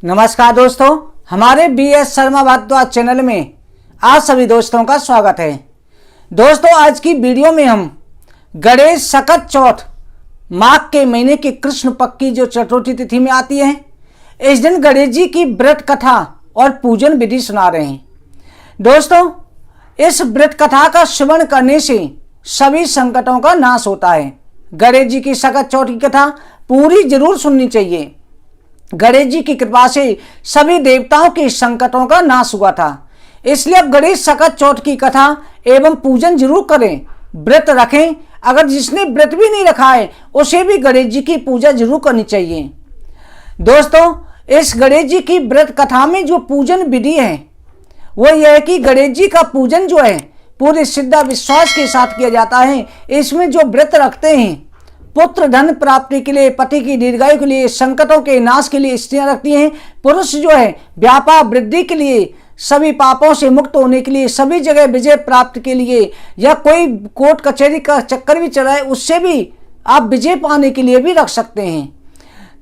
नमस्कार दोस्तों, हमारे BS शर्मा भारद्वाज चैनल में आप सभी दोस्तों का स्वागत है। दोस्तों, आज की वीडियो में हम गणेश सकत चौथ माघ के महीने की कृष्ण पक्ष की जो चतुर्थी तिथि में आती है, इस दिन गणेश जी की व्रत कथा और पूजन विधि सुना रहे हैं। दोस्तों, इस व्रत कथा का श्रवण करने से सभी संकटों का नाश होता है। गणेश जी की सकत चौथ की कथा पूरी जरूर सुननी चाहिए। गणेश जी की कृपा से सभी देवताओं के संकटों का नाश हुआ था, इसलिए अब गणेश सकत चौथ की कथा एवं पूजन जरूर करें, व्रत रखें। अगर जिसने व्रत भी नहीं रखा है उसे भी गणेश जी की पूजा जरूर करनी चाहिए। दोस्तों, इस गणेश जी की व्रत कथा में जो पूजन विधि है वो यह है कि गणेश जी का पूजन जो है पूरे श्रद्धा विश्वास के साथ किया जाता है। इसमें जो व्रत रखते हैं, पुत्र धन प्राप्ति के लिए, पति की दीर्घायु के लिए, संकटों के नाश के लिए स्त्रियां रखती हैं। पुरुष जो है व्यापार वृद्धि के लिए, सभी पापों से मुक्त होने के लिए, सभी जगह विजय प्राप्त के लिए, या कोई कोर्ट कचहरी का चक्कर भी चला है उससे भी आप विजय पाने के लिए भी रख सकते हैं।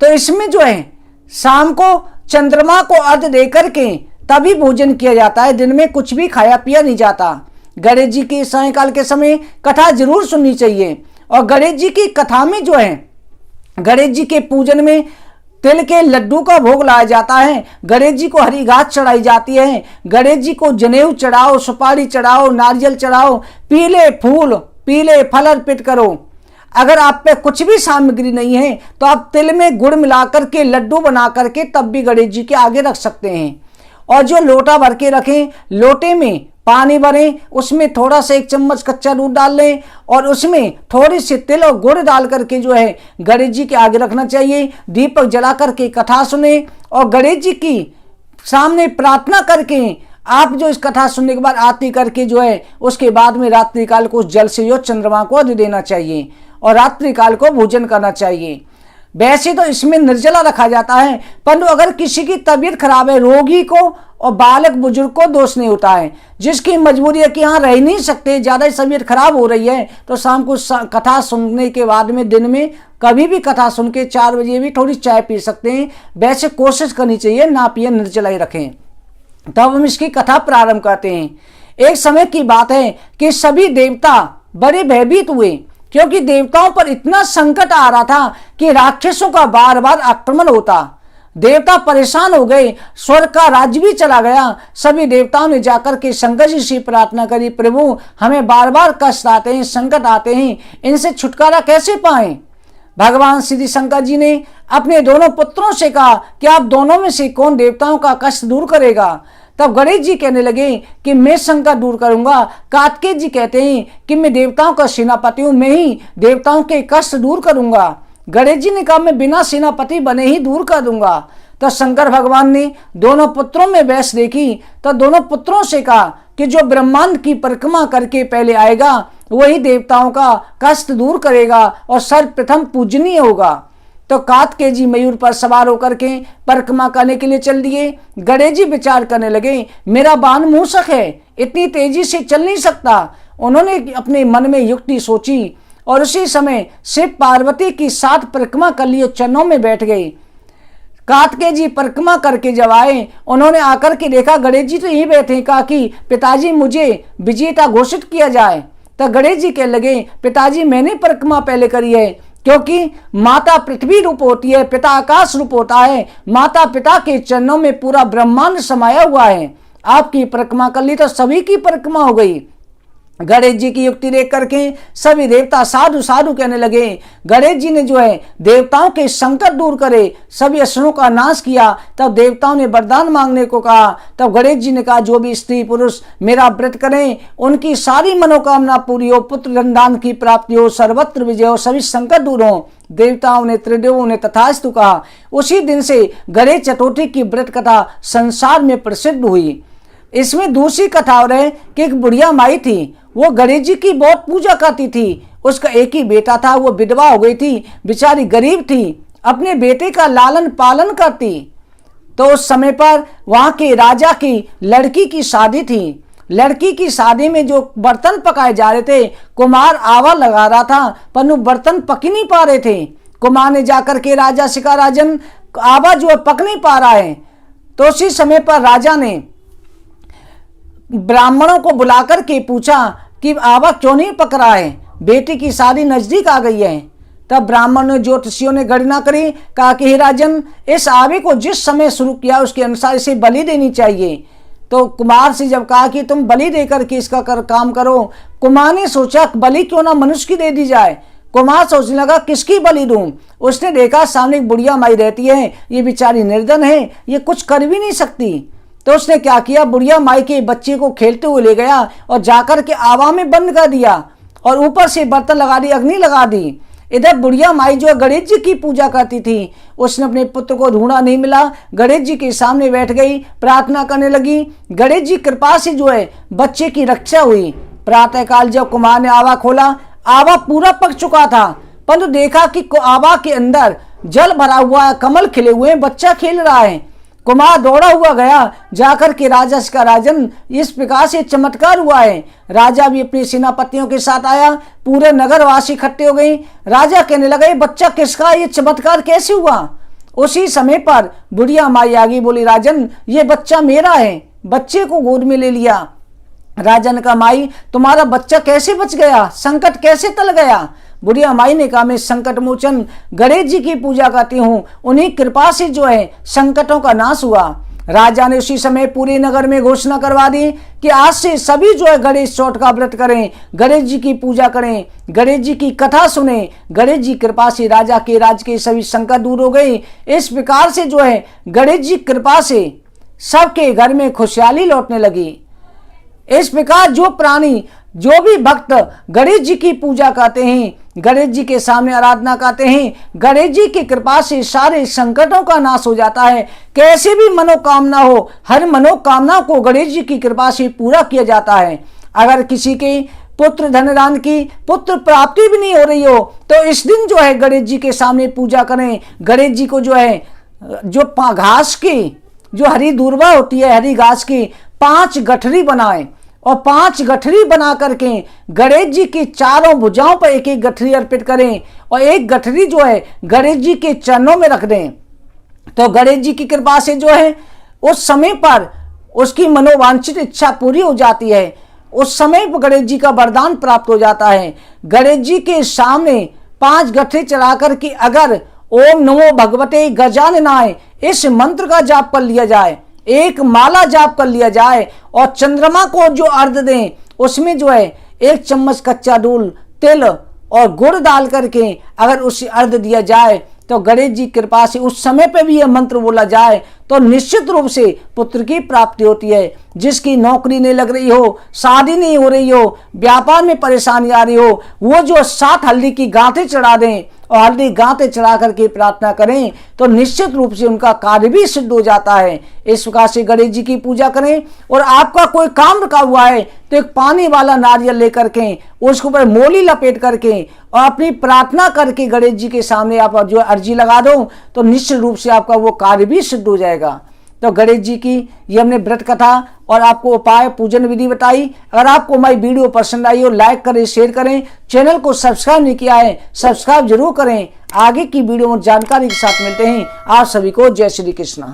तो इसमें जो है शाम को चंद्रमा को अर्घ्य दे करके तभी भोजन किया जाता है, दिन में कुछ भी खाया पिया नहीं जाता। गणेश जी की सायंकाल के समय कथा जरूर सुननी चाहिए। और गणेश जी की कथा में जो है गणेश जी के पूजन में तिल के लड्डू का भोग लाया जाता है, गणेश जी को हरी घास चढ़ाई जाती है, गणेश जी को जनेऊ चढ़ाओ, सुपारी चढ़ाओ, नारियल चढ़ाओ, पीले फूल पीले फल अर्पित करो। अगर आप पे कुछ भी सामग्री नहीं है तो आप तिल में गुड़ मिलाकर के लड्डू बना करके तब भी गणेश जी के आगे रख सकते हैं। और जो लोटा भर के रखें, लोटे में पानी भरें, उसमें थोड़ा सा 1 चम्मच कच्चा दूध डाल लें और उसमें थोड़ी सी तिल और गुड़ डाल करके जो है गणेश जी के आगे रखना चाहिए। दीपक जला करके कथा सुने और गणेश जी की सामने प्रार्थना करके आप जो इस कथा सुनने के बाद आरती करके जो है उसके बाद में रात्रि काल को उस जल से जो चंद्रमा को अर्घ्य देना चाहिए और रात्रि काल को भोजन करना चाहिए। वैसे तो इसमें निर्जला रखा जाता है, परंतु अगर किसी की तबीयत खराब है, रोगी को और बालक बुजुर्ग को दोष नहीं होता है, जिसकी मजबूरी है कि यहाँ रह नहीं सकते, ज़्यादा तबीयत खराब हो रही है, तो शाम को कथा सुनने के बाद में दिन में कभी भी कथा सुन के 4 बजे भी थोड़ी चाय पी सकते हैं। वैसे कोशिश करनी चाहिए ना पिए, निर्जला ही रखें। तब हम इसकी कथा प्रारंभ करते हैं। एक समय की बात है कि सभी देवता बड़े भयभीत हुए, क्योंकि देवताओं पर इतना संकट आ रहा था कि राक्षसों का बार बार आक्रमण होता। देवता परेशान हो गए, स्वर्ग का राज्य भी चला गया। सभी देवताओं ने जाकर के शंकर जी से प्रार्थना करी, प्रभु हमें बार बार कष्ट आते हैं, संकट आते हैं, इनसे छुटकारा कैसे पाएं। भगवान श्री शंकर जी ने अपने दोनों पुत्रों से कहा कि आप दोनों में से कौन देवताओं का कष्ट दूर करेगा। तब गणेश जी कहने लगे कि मैं संकट दूर करूंगा। कार्तिकेय जी कहते हैं कि मैं देवताओं का सेनापति हूं, मैं ही देवताओं के कष्ट दूर करूंगा। गणेश जी ने कहा मैं बिना सेनापति बने ही दूर कर दूंगा। तो शंकर भगवान ने दोनों पुत्रों में बहस देखी, तो दोनों पुत्रों से कहा कि जो ब्रह्मांड की परिक्रमा करके पहले आएगा वही देवताओं का कष्ट दूर करेगा और सर्वप्रथम पूजनीय होगा। तो कार्तिकेय जी मयूर पर सवार होकर के परिक्रमा करने के लिए चल दिए। गणेश जी विचार करने लगे, मेरा बाण मूषक है, इतनी तेजी से चल नहीं सकता। उन्होंने अपने मन में युक्ति सोची और उसी समय शिव पार्वती की 7 परिक्रमा कर लिए, चरणों में बैठ गए। कार्तिकेय जी परिक्रमा करके जब आए, उन्होंने आकर के देखा गणेश जी तो यहीं बैठे। कहा कि पिताजी मुझे विजेता घोषित किया जाए। तो गणेश जी कहने लगे, पिताजी मैंने परिक्रमा पहले करी है, क्योंकि माता पृथ्वी रूप होती है, पिता आकाश रूप होता है। माता पिता के चरणों में पूरा ब्रह्मांड समाया हुआ है। आपकी परिक्रमा कर ली तो सभी की परिक्रमा हो गई। गणेश जी की युक्ति देख करके सभी देवता साधु साधु कहने लगे। गणेश जी ने जो है देवताओं के संकट दूर करे, सभी असुरों का नाश किया। तब देवताओं ने वरदान मांगने को कहा। तब गणेश जी ने कहा जो भी स्त्री पुरुष मेरा व्रत करें उनकी सारी मनोकामना पूरी हो, पुत्र धनदान की प्राप्ति हो, सर्वत्र विजय हो, सभी संकट दूर हो। देवताओं ने त्रिदेवों ने तथास्तु कहा। उसी दिन से गणेश चतुर्थी की व्रत कथा संसार में प्रसिद्ध हुई। इसमें दूसरी कथा और है कि एक बुढ़िया माई थी, वो गणेश जी की बहुत पूजा करती थी। उसका एक ही बेटा था, वो विधवा हो गई थी, बेचारी गरीब थी, अपने बेटे का लालन पालन करती। तो उस समय पर वहां के राजा की लड़की की शादी थी। लड़की की शादी में जो बर्तन पकाए जा रहे थे, कुमार आवा लगा रहा था, पर वो बर्तन पक ही नहीं पा रहे थे। कुमार ने जाकर के राजा से कहा, राजन आवा जो है पक नहीं पा रहा है। तो उसी समय पर राजा ने ब्राह्मणों को बुलाकर के पूछा कि आवा क्यों नहीं पकड़ा है, बेटी की शादी नजदीक आ गई है। तब ब्राह्मण ने, ज्योतिषियों ने गणना करी, कहा कि हे राजन, इस आवे को जिस समय शुरू किया उसके अनुसार इसे बलि देनी चाहिए। तो कुमार से जब कहा कि तुम बलि देकर के इसका काम करो, कुमार ने सोचा बलि क्यों ना मनुष्य की दे दी जाए। कुमार सोचने लगा किसकी बलि दूं। उसने देखा सामने एक बुढ़िया माई रहती है, ये बेचारी निर्धन है, ये कुछ कर भी नहीं सकती। तो उसने क्या किया, बुढ़िया माई के बच्चे को खेलते हुए ले गया और जाकर के आवा में बंद कर दिया और ऊपर से बर्तन लगा दी, अग्नि लगा दी। इधर बुढ़िया माई जो गणेश जी की पूजा करती थी, उसने अपने पुत्र को ढूंढा, नहीं मिला। गणेश जी के सामने बैठ गई, प्रार्थना करने लगी। गणेश जी कृपा से जो है बच्चे की रक्षा हुई। प्रातःकाल जब कुमार ने आवा खोला, आवा पूरा पक चुका था, परंतु देखा कि आवा के अंदर जल भरा हुआ है, कमल खिले हुए हैं, बच्चा खेल रहा है। कुमार दौड़ा हुआ गया, जाकर के राजा से कहा, राजन इस प्रकार से चमत्कार हुआ है। राजा भी अपने सेनापतियों के साथ आया, पूरे नगरवासी इकट्ठे हो गए। राजा कहने लगा, ये बच्चा किसका, ये चमत्कार कैसे हुआ। उसी समय पर बुढ़िया माई आ गई, बोली राजन ये बच्चा मेरा है। बच्चे को गोद में ले लिया। राजा ने कहा, माई तुम्हारा बच्चा कैसे बच गया, संकट कैसे टल गया। बुढ़िया माई ने कहा, मैं संकट मोचन गणेश जी की पूजा करती हूँ, उन्हीं कृपा से जो है संकटों का नाश हुआ। राजा ने उसी समय पूरे नगर में घोषणा करवा दी कि आज से सभी जो है गणेश चौथ का व्रत करें, गणेश जी की पूजा करें, गणेश जी की कथा सुने। गणेश जी कृपा से राजा के राज्य के सभी संकट दूर हो गए। इस प्रकार से जो है गणेश जी कृपा से सबके घर में खुशहाली लौटने लगी। इस प्रकार जो प्राणी, जो भी भक्त गणेश जी की पूजा करते हैं, गणेश जी के सामने आराधना करते हैं, गणेश जी की कृपा से सारे संकटों का नाश हो जाता है। कैसे भी मनोकामना हो, हर मनोकामना को गणेश जी की कृपा से पूरा किया जाता है। अगर किसी के पुत्र धनदान की पुत्र प्राप्ति भी नहीं हो रही हो, तो इस दिन जो है गणेश जी के सामने पूजा करें। गणेश जी को जो है जो घास की, जो हरी दूर्वा होती है, हरी घास की 5 गठरी बनाएं और 5 गठरी बना करके गणेश जी की चारों भुजाओं पर एक एक गठरी अर्पित करें और एक गठरी जो है गणेश जी के चरणों में रख दें। तो गणेश जी की कृपा से जो है उस समय पर उसकी मनोवांछित इच्छा पूरी हो जाती है। उस समय पर गणेश जी का वरदान प्राप्त हो जाता है। गणेश जी के सामने 5 गठरी चढ़ा करके अगर ओम नमो भगवते गजाननाय इस मंत्र का जाप कर लिया जाए, एक माला जाप कर लिया जाए और चंद्रमा को जो अर्घ दें, उसमें जो है 1 चम्मच कच्चा दूध, तिल और गुड़ डाल करके अगर उसे अर्घ दिया जाए, तो गणेश जी कृपा से उस समय पे भी यह मंत्र बोला जाए तो निश्चित रूप से पुत्र की प्राप्ति होती है। जिसकी नौकरी नहीं लग रही हो, शादी नहीं हो रही हो, व्यापार में परेशानी आ रही हो, वो जो 7 हल्दी की गांठें चढ़ा दें और हल्दी गांठें चढ़ा करके प्रार्थना करें तो निश्चित रूप से उनका कार्य भी सिद्ध हो जाता है। इस प्रकार से गणेश जी की पूजा करें। और आपका कोई काम रुका हुआ है तो एक पानी वाला नारियल लेकर के उसके ऊपर मोली लपेट करके और अपनी प्रार्थना करके गणेश जी के सामने आप जो अर्जी लगा दो तो निश्चित रूप से आपका वो कार्य भी सिद्ध हो जाएगा। तो गणेश जी की ये हमने व्रत कथा और आपको उपाय पूजन विधि बताई। अगर आपको हमारी वीडियो पसंद आई हो, लाइक करें, शेयर करें। चैनल को सब्सक्राइब नहीं किया है, सब्सक्राइब जरूर करें। आगे की वीडियो में जानकारी के साथ मिलते हैं। आप सभी को जय श्री कृष्ण।